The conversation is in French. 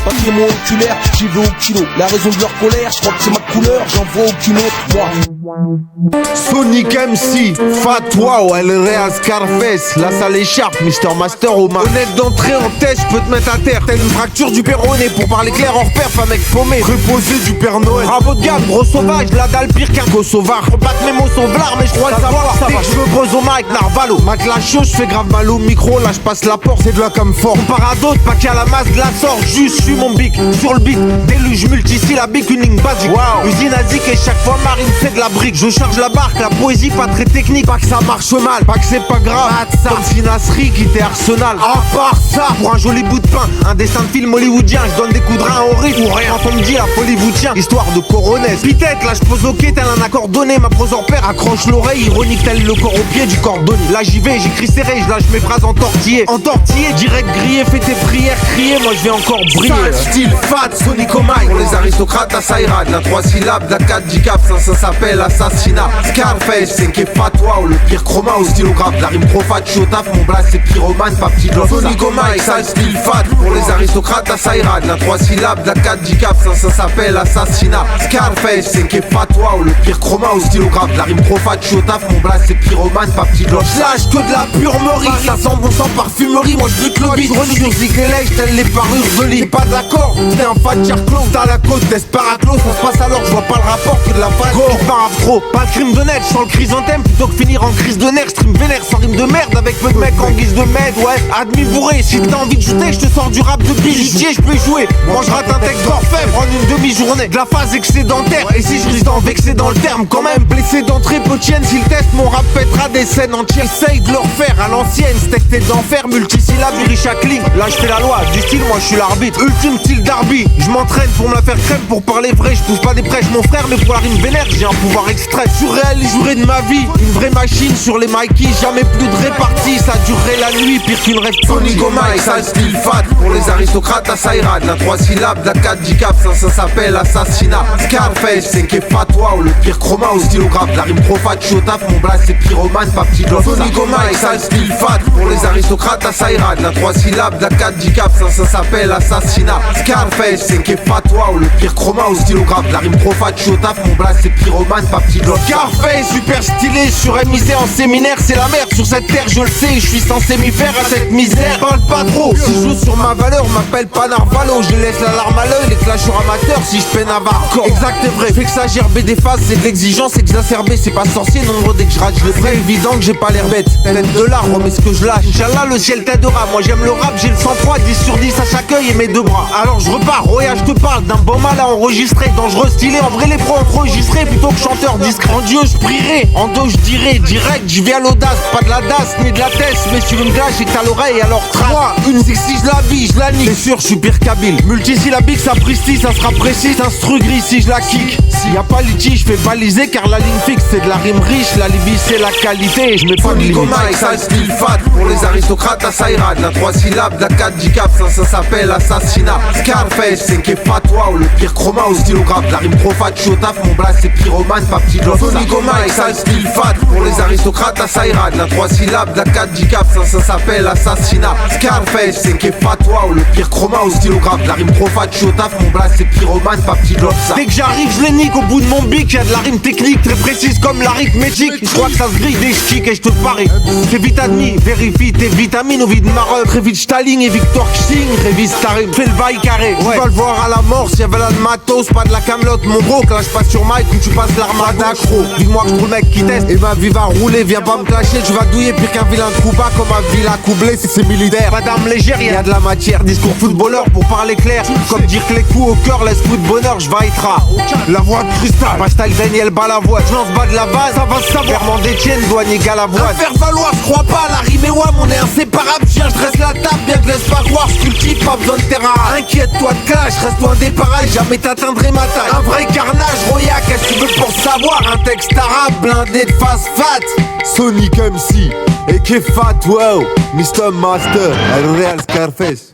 Patrimoine oculaire, j'y vais au kilo. La raison de leur colère, je crois que c'est ma couleur, j'en vois aucune autre, moi. Sonic MC, Fat Wow, El Real Scarface, la salle écharpe, Mr. Master Omar. Honnête d'entrée en tête, je peux te mettre à terre. T'as une fracture du péroné pour parler clair hors perf, un mec paumé. Reposé du Père Noël. Bravo de gamme, gros sauvage, la dalle pire qu'un go sauvard. On batte mes mots sauvards, mais je crois le savoir. Dès que je me pose au mic, Narvalo. Mac la chose, je fais grave mal au micro, là je passe la porte, c'est de la comme fort. Comparé à d'autres, pas qu'à la masse de la sorte, juste je suis mon bic. Sur le beat, déluge multisyllabique, une ligne basique. Wow. Usine asique et chaque fois Marine fait de la brique. Je charge la barque, la poésie pas très technique. Pas que ça marche mal, pas que c'est pas grave. Comme si Nasri quittait Arsenal. À part ça, pour un joli bout de pain, un dessin de film hollywoodien, je donne des coups de rein au rythme ou rien. Quand on me dit la folie vous tient, histoire de coronesse. Pitette, là je pose au quai, tel un accord donné. Ma prose en père accroche l'oreille, ironique tel le corps au pied du cordonnier. Là j'y vais, j'écris serré, je lâche mes phrases entortillées. Entortillées, direct grillé, fais tes prières, crier, moi je vais encore briller. Style fat, Sonic Omar. Pour les aristocrates, la Saïra, de la 3 syllabes, de la 4 dicap, ça s'appelle assassinat. Scarface, 5 et fatwa, ou le pire chroma au stylographe. La rime trop fat, je suis au taf, mon blast c'est pyromane, pas petit gloss. Sonic Omar, sale style fat. Pour les aristocrates, la Saïra, de la 3 syllabes, de la 4 dicap, ça s'appelle assassinat. Scarface, 5 et fatwa, ou le pire chroma au stylographe. La rime trop fat, je suis au taf, mon blast c'est pyromane, pas petit gloss. Lâche que de la pure meurie, ça sent bon sang parfumerie, moi je bute le beat. Sur Zig et Lèche, telles les parures de lit. T'es pas d'accord, t'es un fat close dans la côte d'Esparaclos, on se passe alors, je vois pas le rapport que de la face. Go, pas trop, pas de crime de net, je sens le chrysanthème plutôt que finir en crise de nerfs. Stream vénère sans rime de merde avec peu de mecs en guise de med, ouais. Admis bourré, si t'as envie de shooter, je te sors du rap de bijoutier, je peux jouer. Moi je rate un texte d'orfèvre en une demi-journée. De la phase excédentaire, et si je risque d'en vexer dans le terme, quand même blessé d'entrée peu tienne. S'il teste, mon rap pètera des scènes entières. Essaye de le refaire à l'ancienne, steak tête d'enfer, multisyllabe, riche à cling. Là je fais la loi, du style, moi je suis l'arbitre. Ultime style d'arbitre, je m'entraîne pour me la faire crème, pour parler vrai, je pousse pas des prêches mon frère, mais pour la rime vénère, j'ai un pouvoir extrait. Surréel, juré de ma vie, une vraie machine sur les Mikey, jamais plus de répartie, ça durerait la nuit, pire qu'une rêve. Sonic Omar, sale style fat. Pour les aristocrates, la Saïra, de la 3 syllabes, de la 4 dicap, ça s'appelle assassinat. Scarface, 5 et fatwa, ou le pire chroma au stylographe. La rime trop fat, je suis au taf, mon blast c'est pyromane, pas petit gloss. Sonic Omar, sale style fat. Pour les aristocrates, la Saïra, de la 3 syllabes, de la 4 dicap, ça s'appelle assassinat. Scarface, 5 et fatwa, ou le pire chroma au stylographe. La rime trop fat, je suis au taf, mon blast c'est pyromane, pas petit gloss. Scarface, super stylé, sur MIC en séminaire, c'est la merde sur cette terre, je le sais, je suis censé m'y faire à cette misère. Parle pas trop, si je joue sur ma valeur, m'appelle pas Narvalo, je laisse la larme à l'œil, les clasheurs amateurs, si je peine à hardcore. Exact et vrai, fait que ça gerbe des phases, c'est de l'exigence exacerbée, c'est pas sorcier, nombre dès que je rate, je le ferai. Évident que j'ai pas l'air bête, tête de l'arbre, mais ce que je lâche, Inch'Allah le ciel t'aidera, moi j'aime le rap, j'ai le sang-froid, 10 sur 10 à chaque œil et mes deux bras. Alors je repars, Roya, je te parle d'un bon mal à enregistrer, dangereux stylé, en vrai les pros enregistrés plutôt que chanteur discret. En Dieu je prierai, en dos je dirai, direct, j'y vais à l'audace, pas de la dasse ni de la tête, mais si tu veux me gâcher et que t'as l'oreille, alors trace. Moi, une c'est si je la bille, je la nique, c'est sûr je suis pire qu'habile. Multisyllabique, ça pristille, ça sera précis, c'est instru gris si je la kick. S'il y a pas litige, je fais baliser car la ligne fixe c'est de la rime riche, la Libye c'est la qualité, je mets pas de limite. Sale style fat. Pour les aristocrates, la Saïra, de la 3 syllabes, de la 4 dicap, ça s'appelle assassinat. Scarface, 5 et fatwa, ou le pire chroma au stylographe. La rime trop fat, je suis au taf, mon blast c'est pyromane, pas petit gloss. Sonic Omar, sale style fat. Pour les aristocrates, la Saïra, de la 3 syllabes, de la 4 dicap, ça s'appelle assassinat. Scarface, 5 et fatwa, ou le pire chroma au stylographe. La rime trop fat, je suis au taf, mon blast c'est pyromane, pas petit gloss. Dès que j'arrive, je les nique au bout de mon bic, y'a de la rime technique très précise comme l'arithmétique. Je crois que ça se grille des ch'tiques et je te parie. C'est vite admis, vérifie tes vitamines au vide maroc. Très vite j't'aligne et Victor King, révise ta rime, fais le bail carré. Ouais. Tu vas le voir à la mort, s'il y avait là de matos, pas de la camelote, mon bro. Clash pas sur Mike où tu passes l'armade d'accro. Dis-moi que je trouve le mec qui teste et ma vie va rouler, viens pas me clasher, tu vas douiller pire qu'un vilain de Cuba comme un vilain coublé, c'est militaire. Madame légère, y'a de la matière, discours footballeur pour parler clair. Comme dire que les coups au cœur laissent coup de bonheur, j'vaïtra. La voix de cristal, hashtag Daniel Balavoine. Je lance bas de la base, ça va se savoir. Fermant d'Etienne, douanier Galavoine. À faire valoir, je crois pas, la rime et WAM, on est inséparable. Viens, je dresse la table, bien que laisse pas croire, je cultive, pas besoin de terrain. Inquiète-toi de clash, reste loin des pareils, jamais t'atteindrai ma taille. Un vrai carnage, Roya, qu'est-ce que tu veux pour savoir? Un texte arabe, blindé de face fat. Sonic MC, et qui fat, wow, Mr. Master, El Real Scarface.